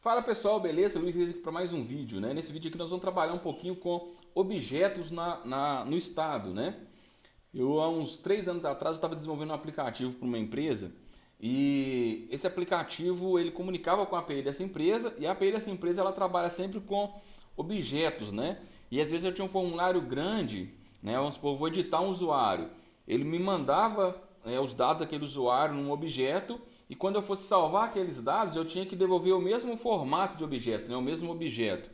Fala pessoal, beleza? Luiz Reis aqui para mais um vídeo, né? Nesse vídeo aqui nós vamos trabalhar um pouquinho com objetos no estado, né? Eu há uns 3 anos atrás estava desenvolvendo um aplicativo para uma empresa e esse aplicativo ele comunicava com a API dessa empresa e a API dessa empresa ela trabalha sempre com objetos, né? E às vezes eu tinha um formulário grande, né? Vamos supor, eu vou editar um usuário, ele me mandava os dados daquele usuário num objeto e quando eu fosse salvar aqueles dados eu tinha que devolver o mesmo formato de objeto, né? O mesmo objeto.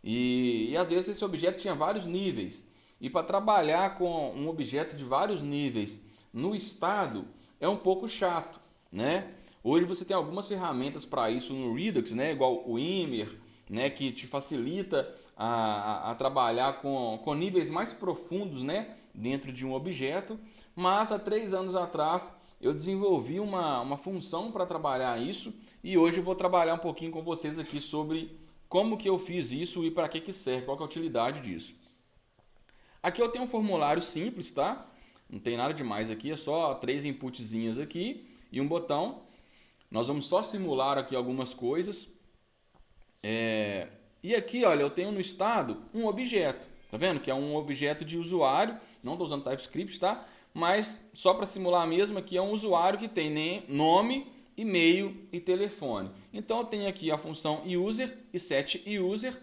E às vezes esse objeto tinha vários níveis. E para trabalhar com um objeto de vários níveis no estado é um pouco chato, né? Hoje você tem algumas ferramentas para isso no Redux, né? Igual o Ymer, né? Que te facilita a trabalhar com níveis mais profundos, né? Dentro de um objeto. Mas há 3 anos atrás eu desenvolvi uma função para trabalhar isso e hoje eu vou trabalhar um pouquinho com vocês aqui sobre como que eu fiz isso e para que serve, qual que é a utilidade disso. Aqui eu tenho um formulário simples, tá? Não tem nada demais aqui, é só 3 inputzinhos aqui e um botão. Nós vamos só simular aqui algumas coisas. E aqui, olha, eu tenho no estado um objeto, tá vendo? Que é um objeto de usuário, não estou usando TypeScript, tá? Mas só para simular mesmo, aqui é um usuário que tem nome, e-mail e telefone. Então eu tenho aqui a função user e setUser.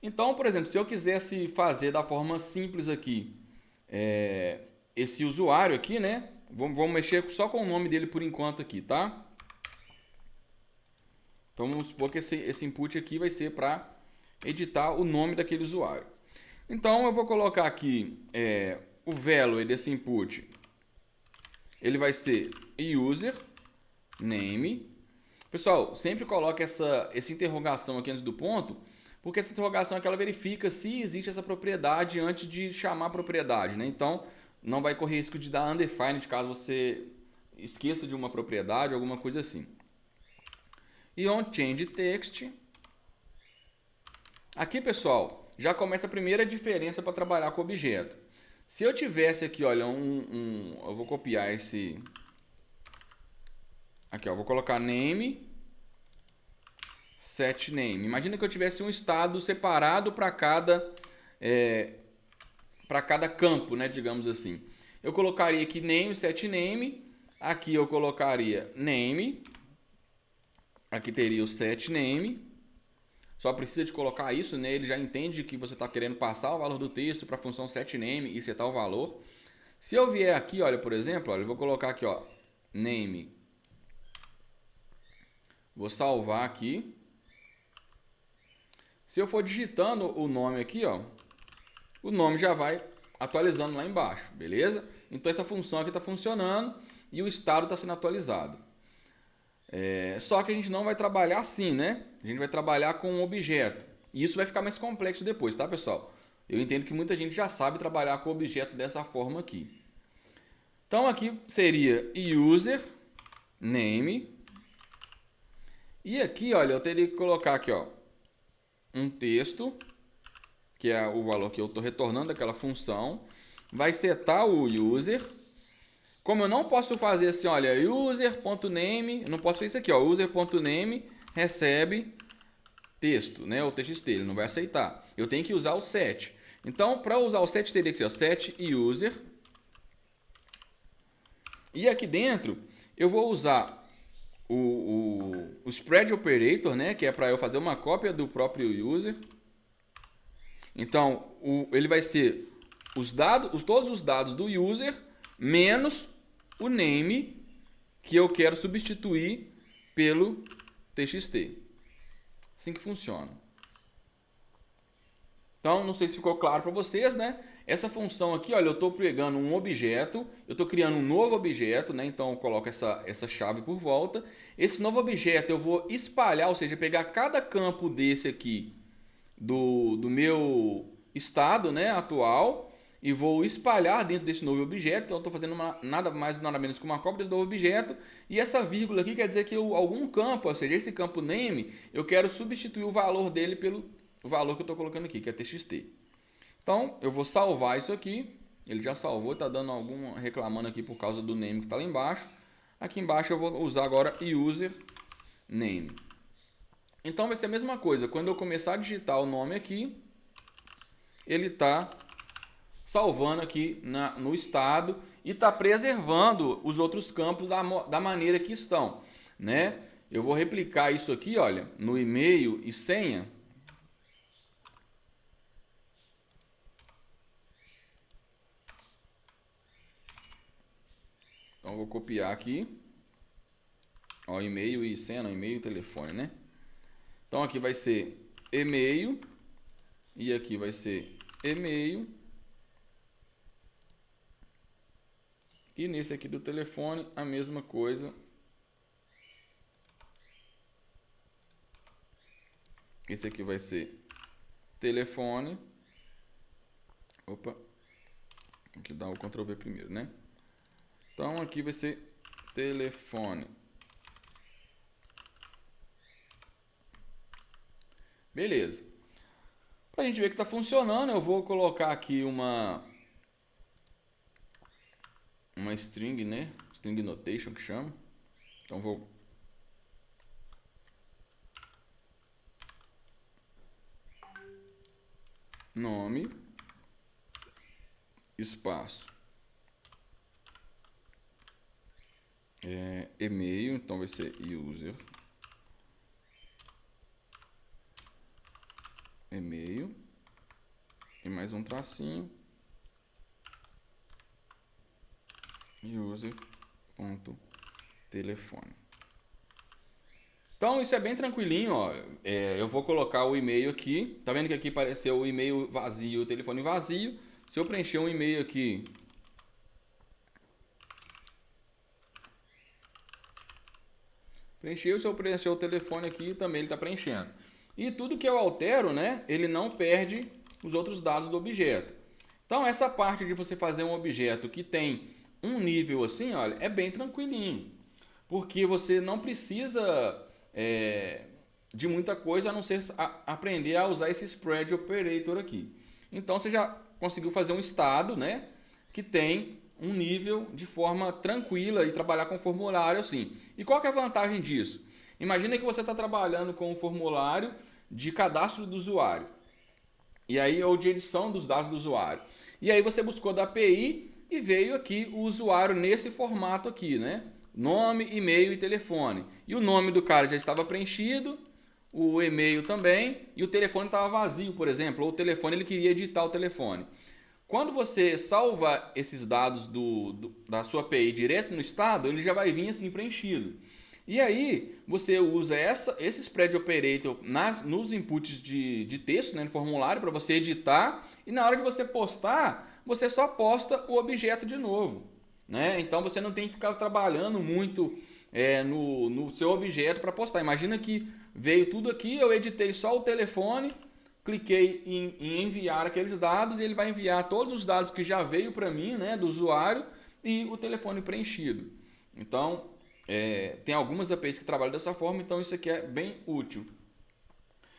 Então, por exemplo, se eu quisesse fazer da forma simples aqui, esse usuário aqui, né? Vamos mexer só com o nome dele por enquanto aqui, tá? Então vamos supor que esse input aqui vai ser para editar o nome daquele usuário. Então eu vou colocar aqui o value desse input. Ele vai ser user name. Pessoal, sempre coloque essa interrogação aqui antes do ponto, porque essa interrogação é que ela verifica se existe essa propriedade antes de chamar a propriedade, né? Então não vai correr risco de dar undefined caso você esqueça de uma propriedade ou alguma coisa assim. E on change text. Aqui, pessoal, já começa a primeira diferença para trabalhar com objeto. Se eu tivesse aqui, olha, eu vou copiar esse. Aqui, ó, vou colocar name, set name. Imagina que eu tivesse um estado separado para cada campo, né, digamos assim. Eu colocaria aqui name, set name. Aqui eu colocaria name. Aqui teria o set name. Só precisa de colocar isso, né? Ele já entende que você está querendo passar o valor do texto para a função setName e setar o valor. Se eu vier aqui, olha, por exemplo, olha, eu vou colocar aqui, ó, name. Vou salvar aqui. Se eu for digitando o nome aqui, ó, o nome já vai atualizando lá embaixo, beleza? Então essa função aqui está funcionando e o estado está sendo atualizado. Só que a gente não vai trabalhar assim, né? A gente vai trabalhar com um objeto. E isso vai ficar mais complexo depois, tá, pessoal? Eu entendo que muita gente já sabe trabalhar com objeto dessa forma aqui. Então aqui seria user name. E aqui, olha, eu teria que colocar aqui, ó, um texto, que é o valor que eu estou retornando daquela função. Vai setar o user. Como eu não posso fazer assim, olha, user.name, eu não posso fazer isso aqui, ó, user.name recebe texto, né, o txt, ele não vai aceitar. Eu tenho que usar o set. Então, para usar o set, teria que ser o set user. E aqui dentro, eu vou usar o spread operator, né, que é para eu fazer uma cópia do próprio user. Então, ele vai ser todos os dados do user menos o name que eu quero substituir pelo txt. Assim que funciona. Então, não sei se ficou claro para vocês, né? Essa função aqui, olha, eu estou pegando um objeto, eu estou criando um novo objeto, né? Então, eu coloco essa chave por volta. Esse novo objeto eu vou espalhar, ou seja, pegar cada campo desse aqui do meu estado, né, atual, e vou espalhar dentro desse novo objeto. Então eu estou fazendo nada mais nada menos que uma cópia desse novo objeto. E essa vírgula aqui quer dizer que algum campo, ou seja, esse campo name, eu quero substituir o valor dele pelo valor que eu estou colocando aqui, que é txt. Então eu vou salvar isso aqui. Ele já salvou, está dando algum reclamando aqui por causa do name que está lá embaixo. Aqui embaixo eu vou usar agora user name. Então vai ser a mesma coisa. Quando eu começar a digitar o nome aqui, ele está salvando aqui no estado e está preservando os outros campos da maneira que estão, né? Eu vou replicar isso aqui, olha, no e-mail e senha. Então eu vou copiar aqui, ó, e-mail e senha, não, e-mail e telefone, né? Então aqui vai ser e-mail e aqui vai ser e-mail. E nesse aqui do telefone, a mesma coisa. Esse aqui vai ser telefone. Opa, tem que dar o Ctrl V primeiro, né? Então aqui vai ser telefone. Beleza. Para a gente ver que está funcionando, eu vou colocar aqui uma string, né? String notation que chama. Então vou nome espaço e-mail, então vai ser user e-mail e mais um tracinho user.telefone. Então isso é bem tranquilinho, ó. Eu vou colocar o e-mail aqui. Tá vendo que aqui apareceu o e-mail vazio, o telefone vazio. Se eu preencher um e-mail aqui, preencheu. Se eu preencher o telefone aqui, também ele está preenchendo. E tudo que eu altero, né, ele não perde os outros dados do objeto. Então essa parte de você fazer um objeto que tem um nível assim, olha, é bem tranquilinho. Porque você não precisa de muita coisa a não ser aprender a usar esse spread operator aqui. Então você já conseguiu fazer um estado, né, que tem um nível de forma tranquila e trabalhar com formulário assim. E qual que é a vantagem disso? Imagina que você está trabalhando com um formulário de cadastro do usuário. E aí, ou de edição dos dados do usuário. E aí você buscou da API e veio aqui o usuário nesse formato aqui, né? Nome, e-mail e telefone. E o nome do cara já estava preenchido, o e-mail também, e o telefone estava vazio, por exemplo. Ou o telefone, ele queria editar o telefone. Quando você salva esses dados da sua API direto no estado, ele já vai vir assim preenchido. E aí você usa esse spread operator nos inputs de texto, né, no formulário, para você editar. E na hora de você postar, você só posta o objeto de novo, né? Então você não tem que ficar trabalhando muito no seu objeto para postar. Imagina que veio tudo aqui, eu editei só o telefone, cliquei em enviar aqueles dados e ele vai enviar todos os dados que já veio para mim, né, do usuário, e o telefone preenchido. Então, tem algumas APIs que trabalham dessa forma, então isso aqui é bem útil.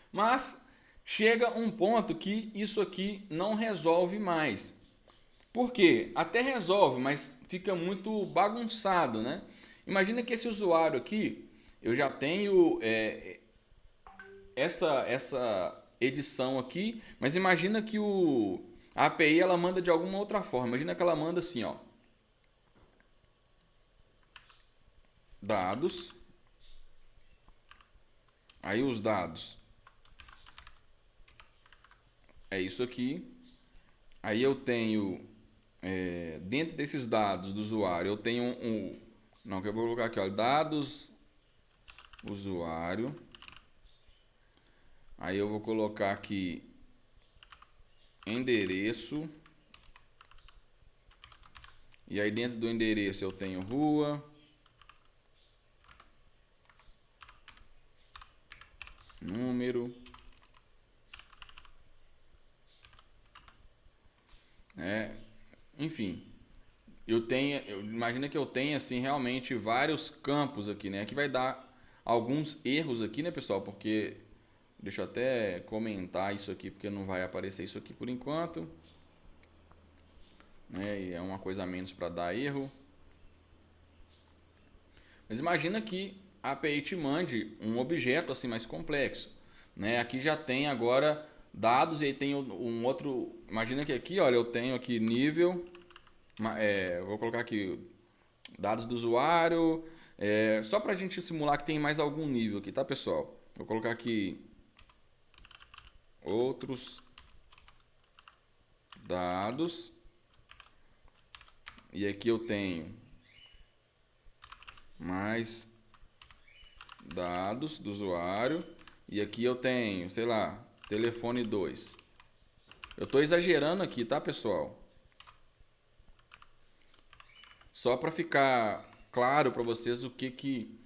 Mas chega um ponto que isso aqui não resolve mais. Por quê? Até resolve, mas fica muito bagunçado, né? Imagina que esse usuário aqui, eu já tenho essa edição aqui, mas imagina que a API ela manda de alguma outra forma. Imagina que ela manda assim, ó, dados, aí os dados é isso aqui, aí eu tenho dentro desses dados do usuário eu tenho não, que eu vou colocar aqui, ó, dados usuário, aí eu vou colocar aqui endereço, e aí dentro do endereço eu tenho rua, número, enfim, imagina que eu tenha assim realmente vários campos aqui, né? Aqui vai dar alguns erros aqui, né, pessoal? Porque deixa eu até comentar isso aqui, porque não vai aparecer isso aqui por enquanto, né? E é uma coisa a menos para dar erro. Mas imagina que a API te mande um objeto assim mais complexo, né? Aqui já tem agora dados e aí tem um outro. Imagina que aqui, olha, eu tenho aqui nível, vou colocar aqui dados do usuário, só para a gente simular que tem mais algum nível aqui, tá, pessoal? Vou colocar aqui outros dados e aqui eu tenho mais dados do usuário e aqui eu tenho, sei lá, telefone 2. Eu estou exagerando aqui, tá, pessoal? Só para ficar claro para vocês o que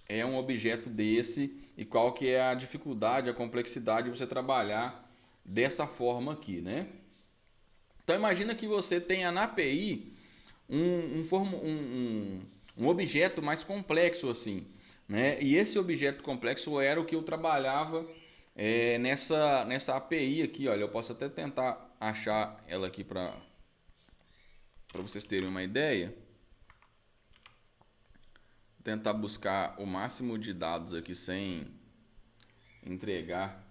é um objeto desse e qual que é a dificuldade, a complexidade de você trabalhar dessa forma aqui, né? Então imagina que você tenha na API um objeto mais complexo assim, né? E esse objeto complexo era o que eu trabalhava nessa API aqui, olha. Eu posso até tentar achar ela aqui para vocês terem uma ideia. Tentar buscar o máximo de dados aqui sem entregar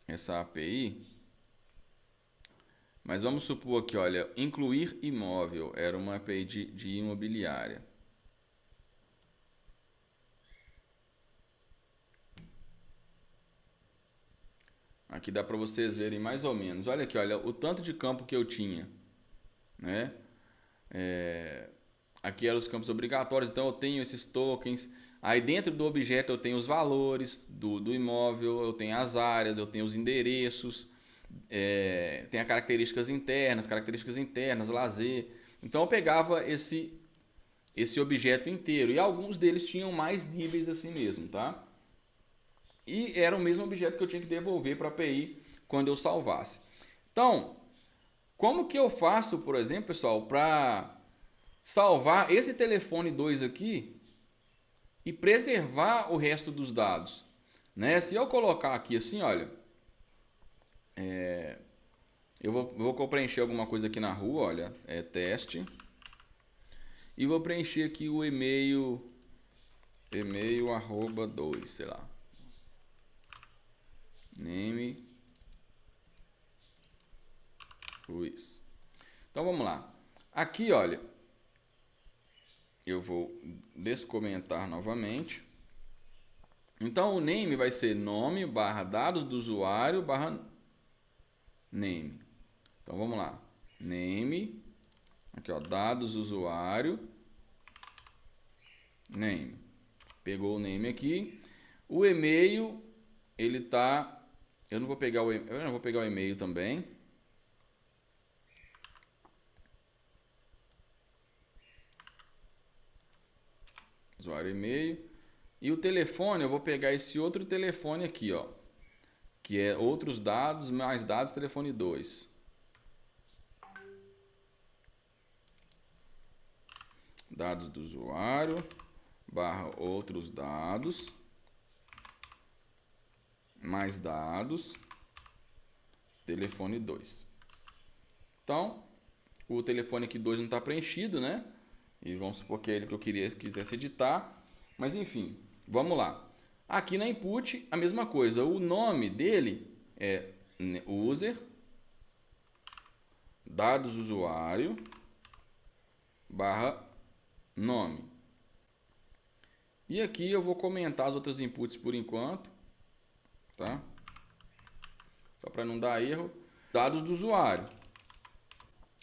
essa API. Mas vamos supor aqui, olha, incluir imóvel era uma API de imobiliária. Aqui dá para vocês verem mais ou menos. Olha aqui, olha, o tanto de campo que eu tinha, né? Aqui eram os campos obrigatórios, então eu tenho esses tokens. Aí dentro do objeto eu tenho os valores do imóvel, eu tenho as áreas, eu tenho os endereços, tem as características internas, lazer. Então eu pegava esse objeto inteiro e alguns deles tinham mais níveis assim mesmo, tá? E era o mesmo objeto que eu tinha que devolver para a API quando eu salvasse. Então, como que eu faço, por exemplo, pessoal, para salvar esse telefone 2 aqui e preservar o resto dos dados, né? Se eu colocar aqui assim, olha, eu vou preencher alguma coisa aqui na rua, olha, teste, e vou preencher aqui o e-mail arroba 2, sei lá, name Luiz. Então vamos lá. Aqui, olha, eu vou descomentar novamente. Então o name vai ser nome barra dados do usuário barra name. Então vamos lá. Name, aqui ó, dados do usuário, name. Pegou o name aqui. O e-mail, ele tá. Eu não vou pegar o e-mail também. Usuário e-mail. E o telefone, eu vou pegar esse outro telefone aqui, ó, que é outros dados mais dados, telefone 2. Dados do usuário barra outros dados mais dados, telefone 2. Então, o telefone aqui 2 não está preenchido, né? E vamos supor que é ele que eu quisesse editar. Mas enfim, vamos lá. Aqui na input, a mesma coisa. O nome dele é user, dados do usuário, barra nome. E aqui eu vou comentar as outras inputs por enquanto, tá? Só para não dar erro. Dados do usuário,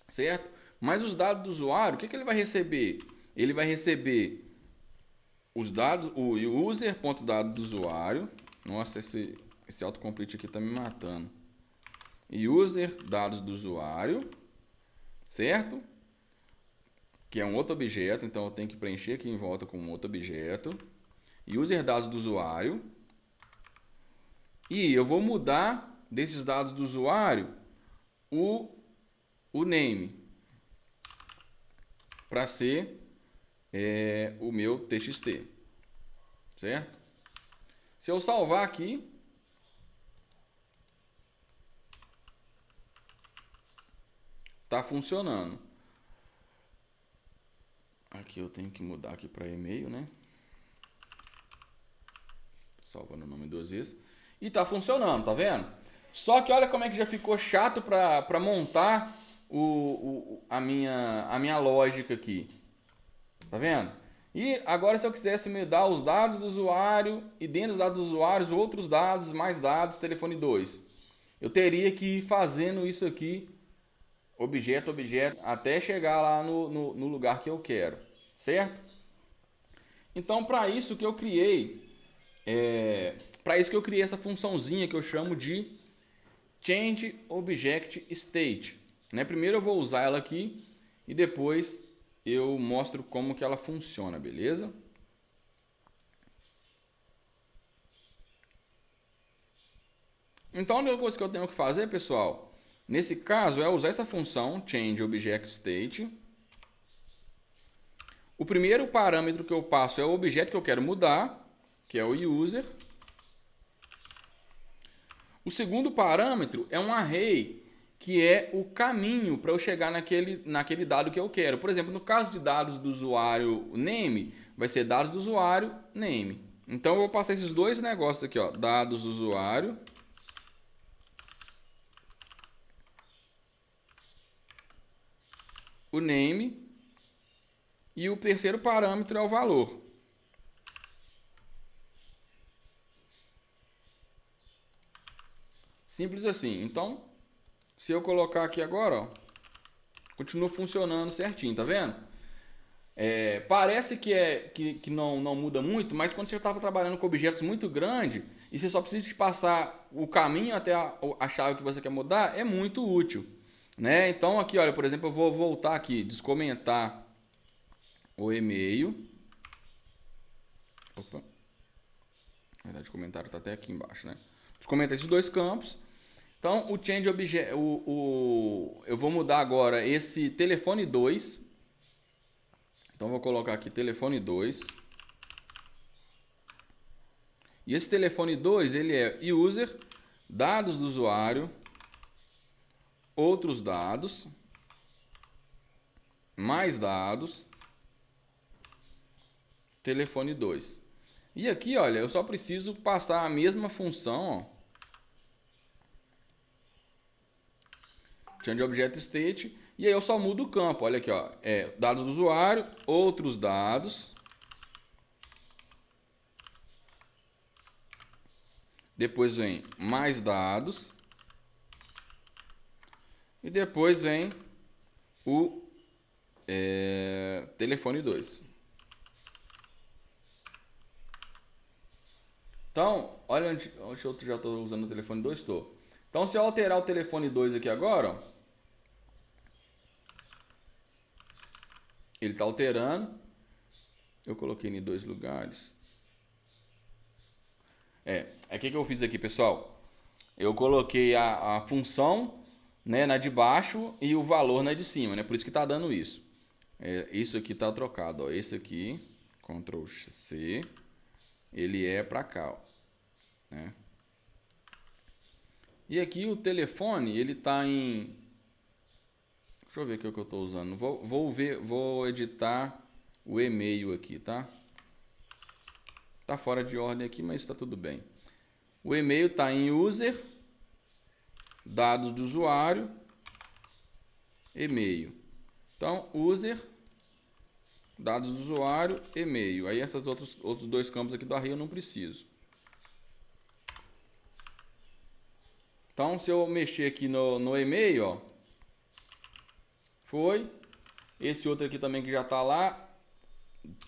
certo? Mas os dados do usuário, o que ele vai receber? Ele vai receber os dados, o user.dado do usuário. Nossa, esse autocomplete aqui tá me matando. E user dados do usuário, certo? Que é um outro objeto, então eu tenho que preencher aqui em volta com um outro objeto. E user dados do usuário. E eu vou mudar desses dados do usuário o name para ser o meu TXT, certo? Se eu salvar aqui, tá funcionando. Aqui eu tenho que mudar aqui para e-mail, né? Salvando o nome duas vezes. E tá funcionando, tá vendo? Só que olha como é que já ficou chato para montar a minha lógica aqui. Tá vendo? E agora se eu quisesse mudar os dados do usuário e dentro dos dados do usuário outros dados, mais dados, telefone 2. Eu teria que ir fazendo isso aqui, objeto, objeto, até chegar lá no lugar que eu quero. Certo? Então para isso que eu criei essa funçãozinha que eu chamo de Change Object State. Né? Primeiro eu vou usar ela aqui e depois eu mostro como que ela funciona, beleza? Então a única coisa que eu tenho que fazer, pessoal, nesse caso é usar essa função Change Object State. O primeiro parâmetro que eu passo é o objeto que eu quero mudar, que é o user. O segundo parâmetro é um array, que é o caminho para eu chegar naquele dado que eu quero. Por exemplo, no caso de dados do usuário name, vai ser dados do usuário name. Então eu vou passar esses dois negócios aqui, ó, dados do usuário, o name, e o terceiro parâmetro é o valor. Simples assim. Então, se eu colocar aqui agora, ó, continua funcionando certinho, tá vendo? Parece que não muda muito, mas quando você estava trabalhando com objetos muito grandes e você só precisa de passar o caminho até a chave que você quer mudar, é muito útil. Né? Então aqui, olha, por exemplo, eu vou voltar aqui, descomentar o e-mail. Opa. Na verdade, o comentário está até aqui embaixo, né? Descomentar esses dois campos. Então, o change object, eu vou mudar agora esse telefone 2. Então, vou colocar aqui telefone 2. E esse telefone 2, ele é user, dados do usuário, outros dados, mais dados, telefone 2. E aqui, olha, eu só preciso passar a mesma função, ó. Change Object State. E aí eu só mudo o campo. Olha aqui, ó. Dados do usuário, outros dados. Depois vem mais dados. E depois vem o telefone 2. Então, olha onde eu já estou usando o telefone 2, estou. Então, se eu alterar o telefone 2 aqui agora, ó, ele está alterando. Eu coloquei em dois lugares. O que eu fiz aqui, pessoal? Eu coloquei a função, né, na de baixo e o valor na de cima, né? Por isso que está dando isso. Isso aqui está trocado, ó. Esse aqui, Ctrl C, ele é para cá, ó, né? E aqui o telefone, ele está em... Deixa eu ver o que eu estou usando. Vou editar o e-mail aqui, tá? Tá fora de ordem aqui, mas está tudo bem. O e-mail está em user, dados do usuário, e-mail. Então, user, dados do usuário, e-mail. Aí esses outros dois campos aqui do array eu não preciso. Então, se eu mexer aqui no e-mail, ó, foi. Esse outro aqui também que já está lá,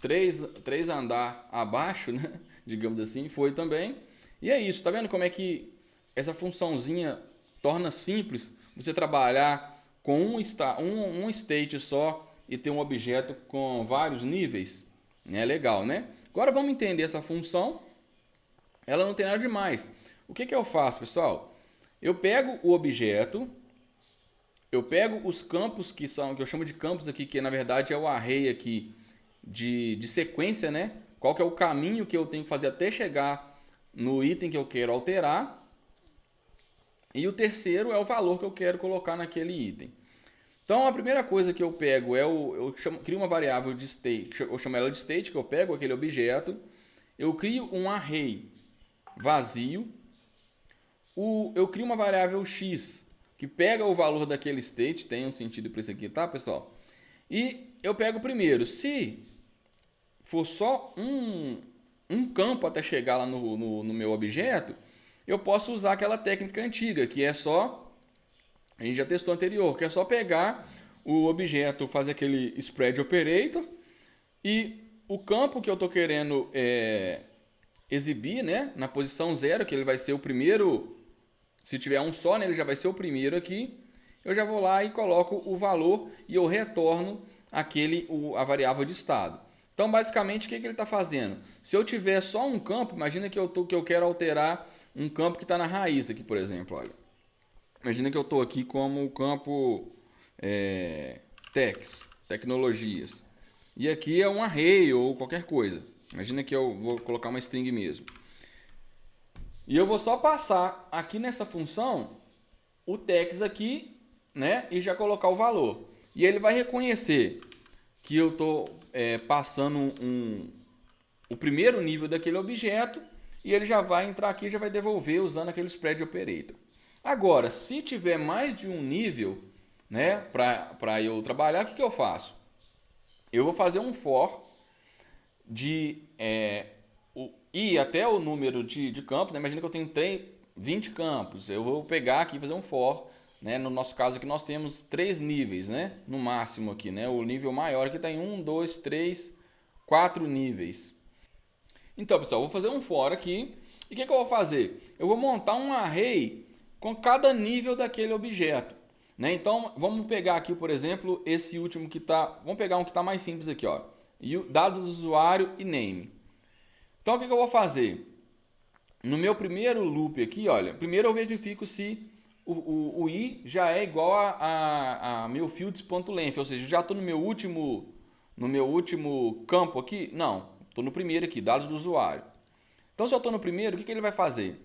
três andar abaixo, né? Digamos assim, foi também. E é isso, tá vendo como é que essa funçãozinha torna simples você trabalhar com um state só e ter um objeto com vários níveis? É legal, né? Agora vamos entender essa função. Ela não tem nada demais. O que eu faço, pessoal? Eu pego o objeto, eu pego os campos que eu chamo de campos aqui, que na verdade é o array aqui de sequência, né? Qual que é o caminho que eu tenho que fazer até chegar no item que eu quero alterar. E o terceiro é o valor que eu quero colocar naquele item. Então a primeira coisa que eu pego é crio uma variável de state, eu chamo ela de state, que eu pego aquele objeto, eu crio um array vazio, eu crio uma variável x, que pega o valor daquele state, tem um sentido para isso aqui, tá, pessoal? E eu pego primeiro, se for só um campo até chegar lá no meu objeto, eu posso usar aquela técnica antiga, que é só, a gente já testou anterior, que é só pegar o objeto, fazer aquele spread operator, e o campo que eu estou querendo exibir, né, na posição 0, que ele vai ser o primeiro, se tiver um só, né, ele já vai ser o primeiro aqui, eu já vou lá e coloco o valor e eu retorno a variável de estado. Então, basicamente, o que ele está fazendo? Se eu tiver só um campo, imagina que eu quero alterar um campo que está na raiz aqui, por exemplo. Olha. Imagina que eu estou aqui como o campo tecnologias. E aqui é um array ou qualquer coisa. Imagina que eu vou colocar uma string mesmo. E eu vou só passar aqui nessa função o text aqui, né, e já colocar o valor. E ele vai reconhecer que eu estou passando o primeiro nível daquele objeto e ele já vai entrar aqui e já vai devolver usando aquele spread operator. Agora, se tiver mais de um nível, né, para eu trabalhar, o que eu faço? Eu vou fazer um for de ir até o número de campos, né? Imagina que eu tenho 20 campos, eu vou pegar aqui e fazer um for, né? No nosso caso aqui nós temos 3 níveis, né? No máximo aqui, né? O nível maior aqui tem 1, 2, 3, 4 níveis. Então, pessoal, eu vou fazer um for aqui. E o que eu vou fazer? Eu vou montar um array com cada nível daquele objeto, né? Então, vamos pegar aqui, por exemplo, esse último que está... Vamos pegar um que está mais simples aqui, ó. Dados do usuário e name. Então, o que eu vou fazer? No meu primeiro loop aqui, olha, primeiro eu verifico se o i já é igual a meu fields.length, ou seja, já estou no meu último campo aqui? Não, estou no primeiro aqui, dados do usuário. Então, se eu estou no primeiro, o que ele vai fazer?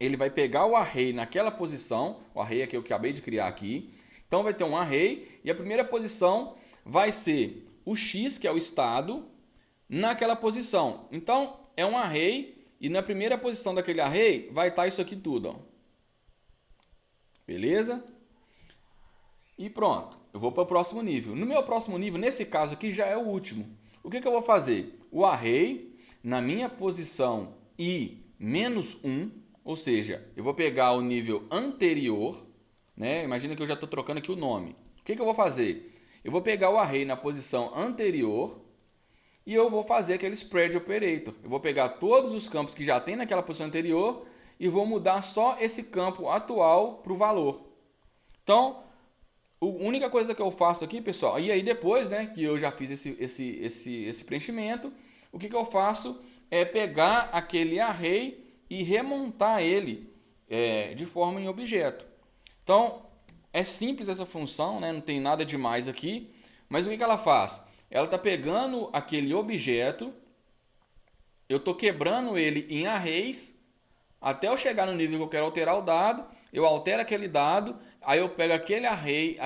Ele vai pegar o array naquela posição, o array é que eu acabei de criar aqui. Então, vai ter um array e a primeira posição vai ser o x, que é o estado, naquela posição. Então, é um array e na primeira posição daquele array vai estar isso aqui tudo. Ó. Beleza? E pronto. Eu vou para o próximo nível. No meu próximo nível, nesse caso aqui, já é o último. O que eu vou fazer? O array, na minha posição i menos 1, ou seja, eu vou pegar o nível anterior, né? Imagina que eu já estou trocando aqui o nome. O que eu vou fazer? Eu vou pegar o array na posição anterior e eu vou fazer aquele spread operator. Eu vou pegar todos os campos que já tem naquela posição anterior e vou mudar só esse campo atual para o valor. Então, a única coisa que eu faço aqui, pessoal, e aí depois, né, que eu já fiz esse preenchimento, o que eu faço é pegar aquele array e remontar ele de forma em objeto. Então, é simples essa função, né, não tem nada demais aqui, mas o que ela faz? Ela está pegando aquele objeto, eu estou quebrando ele em arrays, até eu chegar no nível que eu quero alterar o dado, eu altero aquele dado, aí eu pego aquele array,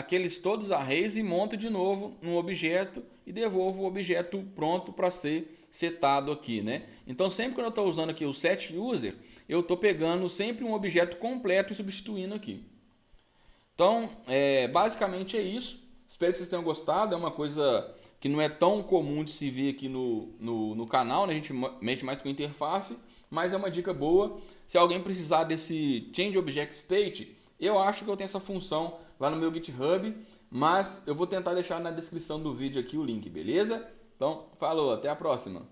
todos os arrays e monto de novo no objeto e devolvo o objeto pronto para ser setado aqui, né? Então, sempre que eu estou usando aqui o setUser, eu estou pegando sempre um objeto completo e substituindo aqui. Então, basicamente é isso. Espero que vocês tenham gostado. É uma coisa que não é tão comum de se ver aqui no canal, né? A gente mexe mais com interface, mas é uma dica boa. Se alguém precisar desse Change Object State, eu acho que eu tenho essa função lá no meu GitHub, mas eu vou tentar deixar na descrição do vídeo aqui o link, beleza? Então, falou, até a próxima!